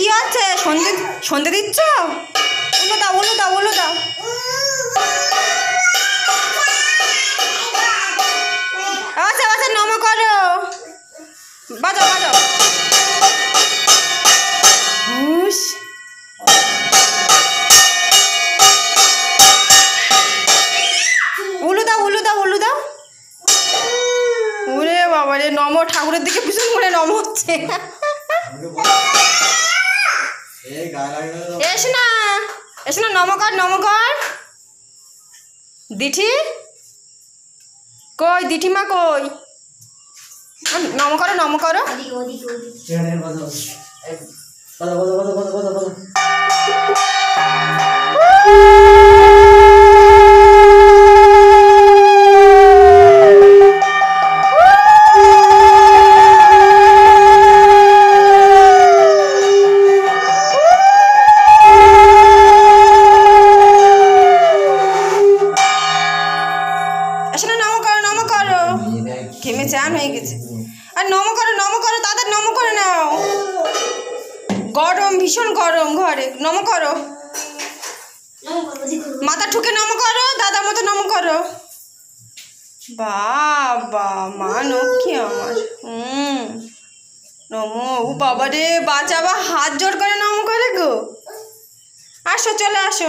কি হচ্ছে? সন্ধে সন্ধে দিচ্ছ? উলো দাও, উলো দাও, উলো দাও। আচ্ছা আচ্ছা, নমো করো, বাজাও বাজাও। হুস, উলু দাও, উলু দাও, উলু দাও। ওরে বাবা রে, নম ঠাকুরের দিকে পিছন করে নম হচ্ছে। এস না, এস না, নমকার নমকার। দিঠি কই? দিঠিমা কই? নম করো, নম করো। এসে নম করো, নম করো। ঘেমে চান হয়ে গেছে। আর নম করো, নম করো, তাদের নম করে নাও। গরম, ভীষণ গরম ঘরে। নম করো, মাথা ঠুকে নম করো, দাদার মতো নম করো। বাবা, মা লক্ষ্মী আমার। নমো। ও বাবা রে, বাঁচাবা, হাত জোর করে নম করে গো। আসো, চলে আসো।